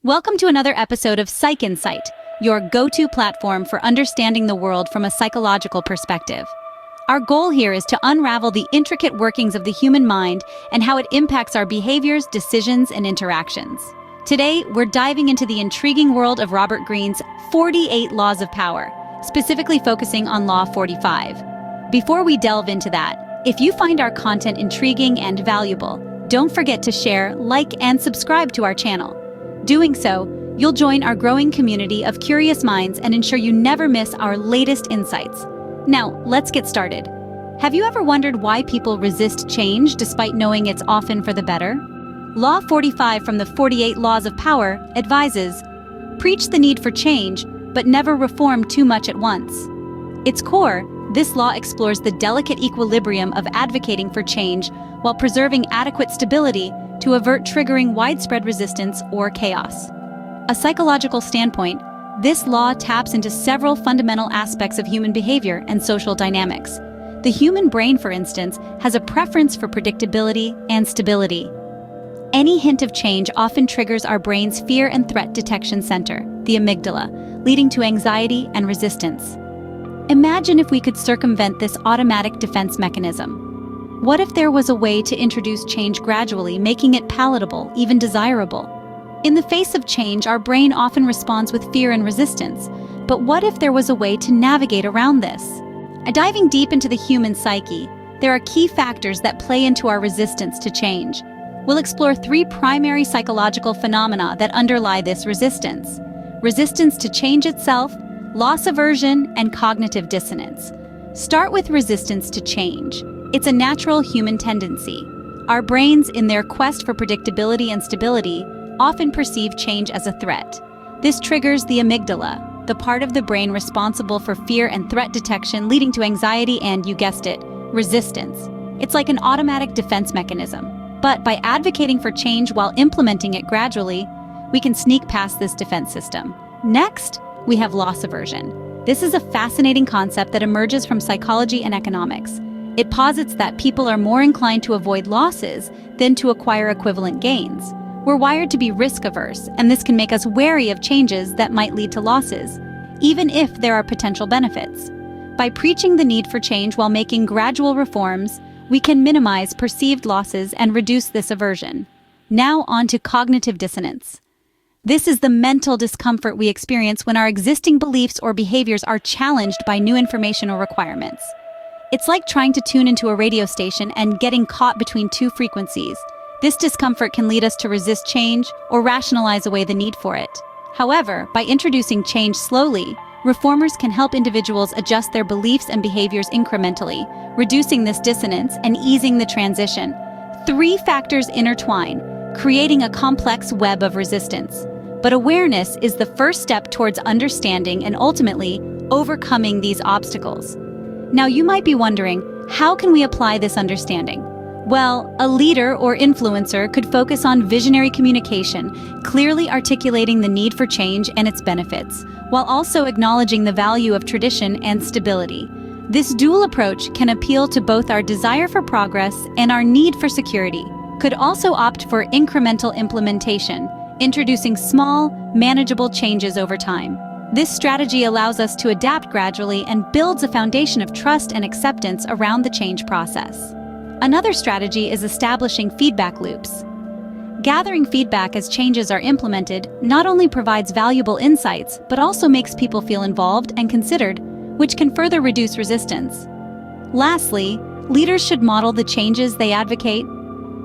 Welcome to another episode of Psych Insight, your go-to platform for understanding the world from a psychological perspective. Our goal here is to unravel the intricate workings of the human mind and how it impacts our behaviors, decisions, and interactions. Today, we're diving into the intriguing world of Robert Greene's 48 Laws of Power, specifically focusing on Law 45. Before we delve into that, if you find our content intriguing and valuable, don't forget to share, like, and subscribe to our channel. Doing so, you'll join our growing community of curious minds and ensure you never miss our latest insights. Now, let's get started. Have you ever wondered why people resist change despite knowing it's often for the better? Law 45 from the 48 Laws of Power advises, preach the need for change, but never reform too much at once. Its core, this law explores the delicate equilibrium of advocating for change while preserving adequate stability to avert triggering widespread resistance or chaos. A psychological standpoint, this law taps into several fundamental aspects of human behavior and social dynamics. The human brain, for instance, has a preference for predictability and stability. Any hint of change often triggers our brain's fear and threat detection center, the amygdala, leading to anxiety and resistance. Imagine if we could circumvent this automatic defense mechanism. What if there was a way to introduce change gradually, making it palatable, even desirable? In the face of change, our brain often responds with fear and resistance. But what if there was a way to navigate around this? Diving deep into the human psyche, there are key factors that play into our resistance to change. We'll explore three primary psychological phenomena that underlie this resistance: resistance to change itself, loss aversion, and cognitive dissonance. Start with resistance to change. It's a natural human tendency. Our brains, in their quest for predictability and stability, often perceive change as a threat. This triggers the amygdala, the part of the brain responsible for fear and threat detection, leading to anxiety and, you guessed it, resistance. It's like an automatic defense mechanism. But by advocating for change while implementing it gradually, we can sneak past this defense system. Next, we have loss aversion. This is a fascinating concept that emerges from psychology and economics. It posits that people are more inclined to avoid losses than to acquire equivalent gains. We're wired to be risk-averse, and this can make us wary of changes that might lead to losses, even if there are potential benefits. By preaching the need for change while making gradual reforms, we can minimize perceived losses and reduce this aversion. Now on to cognitive dissonance. This is the mental discomfort we experience when our existing beliefs or behaviors are challenged by new information or requirements. It's like trying to tune into a radio station and getting caught between two frequencies. This discomfort can lead us to resist change or rationalize away the need for it. However, by introducing change slowly, reformers can help individuals adjust their beliefs and behaviors incrementally, reducing this dissonance and easing the transition. Three factors intertwine, creating a complex web of resistance. But awareness is the first step towards understanding and ultimately overcoming these obstacles. Now you might be wondering, how can we apply this understanding? Well, a leader or influencer could focus on visionary communication, clearly articulating the need for change and its benefits, while also acknowledging the value of tradition and stability. This dual approach can appeal to both our desire for progress and our need for security. Could also opt for incremental implementation, introducing small, manageable changes over time. This strategy allows us to adapt gradually and builds a foundation of trust and acceptance around the change process. Another strategy is establishing feedback loops. Gathering feedback as changes are implemented not only provides valuable insights, but also makes people feel involved and considered, which can further reduce resistance. Lastly, leaders should model the changes they advocate.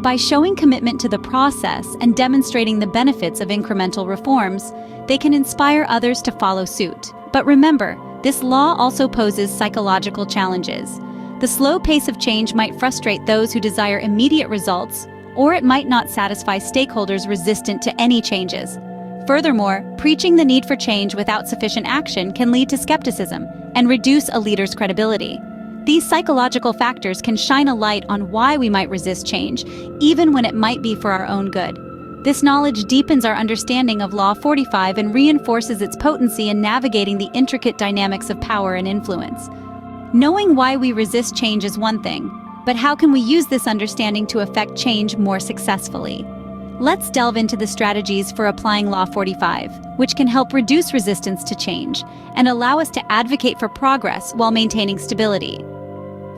By showing commitment to the process and demonstrating the benefits of incremental reforms, they can inspire others to follow suit. But remember, this law also poses psychological challenges. The slow pace of change might frustrate those who desire immediate results, or it might not satisfy stakeholders resistant to any changes. Furthermore, preaching the need for change without sufficient action can lead to skepticism and reduce a leader's credibility. These psychological factors can shine a light on why we might resist change, even when it might be for our own good. This knowledge deepens our understanding of Law 45 and reinforces its potency in navigating the intricate dynamics of power and influence. Knowing why we resist change is one thing, but how can we use this understanding to affect change more successfully? Let's delve into the strategies for applying Law 45, which can help reduce resistance to change and allow us to advocate for progress while maintaining stability.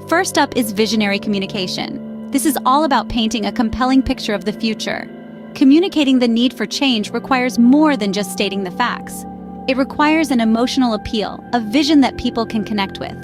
First up is visionary communication. This is all about painting a compelling picture of the future. Communicating the need for change requires more than just stating the facts. It requires an emotional appeal, a vision that people can connect with.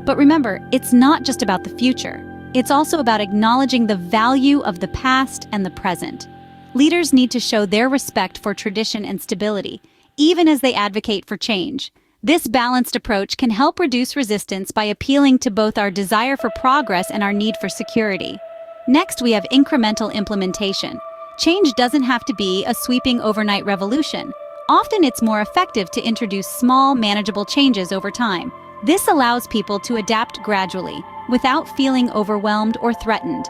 But remember, it's not just about the future. It's also about acknowledging the value of the past and the present. Leaders need to show their respect for tradition and stability, even as they advocate for change. This balanced approach can help reduce resistance by appealing to both our desire for progress and our need for security. Next, we have incremental implementation. Change doesn't have to be a sweeping overnight revolution. Often it's more effective to introduce small, manageable changes over time. This allows people to adapt gradually, without feeling overwhelmed or threatened.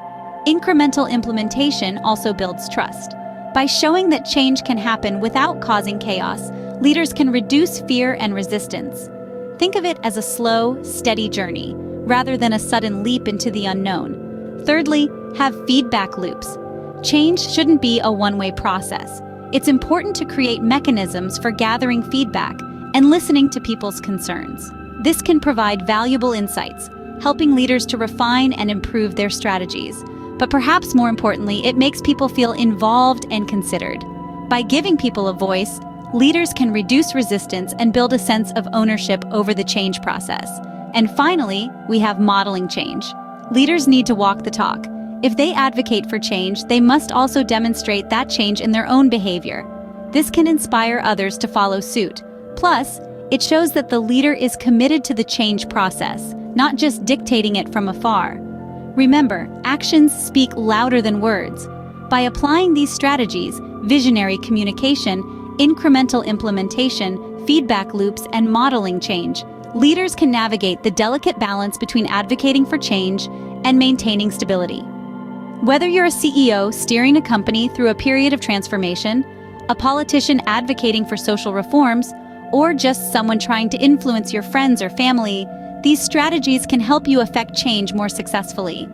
Incremental implementation also builds trust. By showing that change can happen without causing chaos, leaders can reduce fear and resistance. Think of it as a slow, steady journey, rather than a sudden leap into the unknown. Thirdly, have feedback loops. Change shouldn't be a one-way process. It's important to create mechanisms for gathering feedback and listening to people's concerns. This can provide valuable insights, helping leaders to refine and improve their strategies. But perhaps more importantly, it makes people feel involved and considered. By giving people a voice, leaders can reduce resistance and build a sense of ownership over the change process. And finally, we have modeling change. Leaders need to walk the talk. If they advocate for change, they must also demonstrate that change in their own behavior. This can inspire others to follow suit. Plus, it shows that the leader is committed to the change process, not just dictating it from afar. Remember, actions speak louder than words. By applying these strategies, visionary communication, incremental implementation, feedback loops, and modeling change, leaders can navigate the delicate balance between advocating for change and maintaining stability. Whether you're a CEO steering a company through a period of transformation, a politician advocating for social reforms, or just someone trying to influence your friends or family, these strategies can help you affect change more successfully.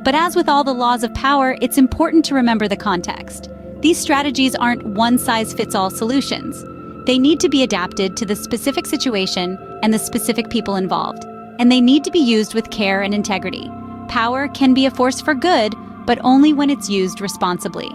But as with all the laws of power, it's important to remember the context. These strategies aren't one-size-fits-all solutions. They need to be adapted to the specific situation and the specific people involved, and they need to be used with care and integrity. Power can be a force for good, but only when it's used responsibly.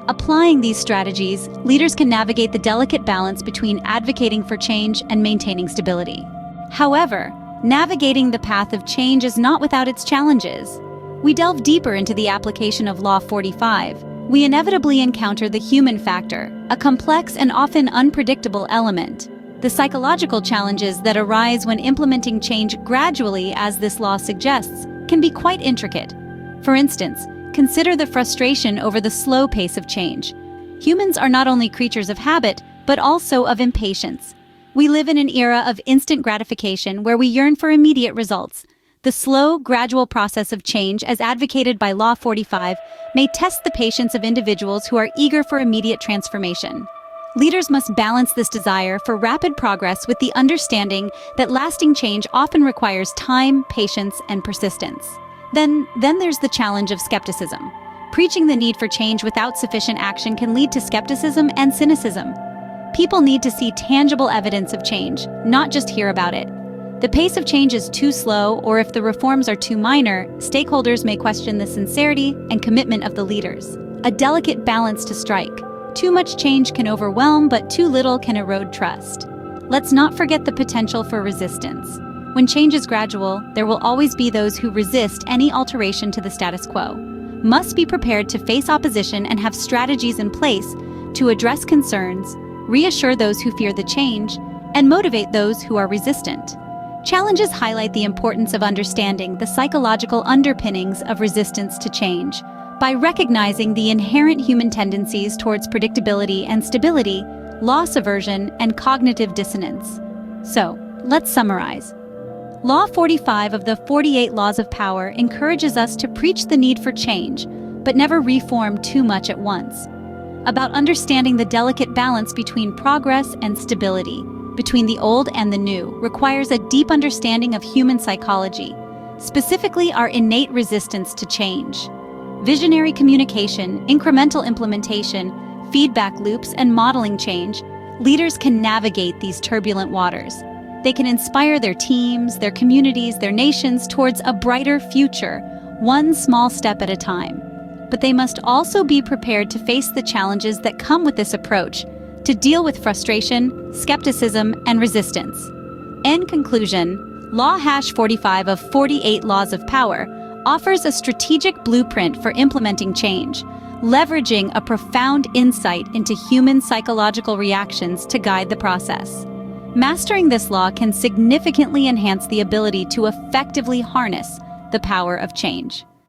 Applying these strategies, leaders can navigate the delicate balance between advocating for change and maintaining stability. However, navigating the path of change is not without its challenges. We delve deeper into the application of Law 45. We inevitably encounter the human factor, a complex and often unpredictable element. The psychological challenges that arise when implementing change gradually, as this law suggests, can be quite intricate. For instance, consider the frustration over the slow pace of change. Humans are not only creatures of habit, but also of impatience. We live in an era of instant gratification where we yearn for immediate results. The slow, gradual process of change, as advocated by Law 45, may test the patience of individuals who are eager for immediate transformation. Leaders must balance this desire for rapid progress with the understanding that lasting change often requires time, patience, and persistence. Then there's the challenge of skepticism. Preaching the need for change without sufficient action can lead to skepticism and cynicism. People need to see tangible evidence of change, not just hear about it. The pace of change is too slow, or if the reforms are too minor, stakeholders may question the sincerity and commitment of the leaders. A delicate balance to strike. Too much change can overwhelm, but too little can erode trust. Let's not forget the potential for resistance. When change is gradual, there will always be those who resist any alteration to the status quo. Must be prepared to face opposition and have strategies in place to address concerns, reassure those who fear the change, and motivate those who are resistant. Challenges highlight the importance of understanding the psychological underpinnings of resistance to change. By recognizing the inherent human tendencies towards predictability and stability, loss aversion, and cognitive dissonance. So, let's summarize. Law 45 of the 48 Laws of Power encourages us to preach the need for change, but never reform too much at once. About understanding the delicate balance between progress and stability, between the old and the new, requires a deep understanding of human psychology, specifically our innate resistance to change. visionary communication, incremental implementation, feedback loops, and modeling change, leaders can navigate these turbulent waters. They can inspire their teams, their communities, their nations towards a brighter future, one small step at a time. But they must also be prepared to face the challenges that come with this approach, to deal with frustration, skepticism, and resistance. In conclusion, Law 45 of 48 Laws of Power offers a strategic blueprint for implementing change, leveraging a profound insight into human psychological reactions to guide the process. Mastering this law can significantly enhance the ability to effectively harness the power of change.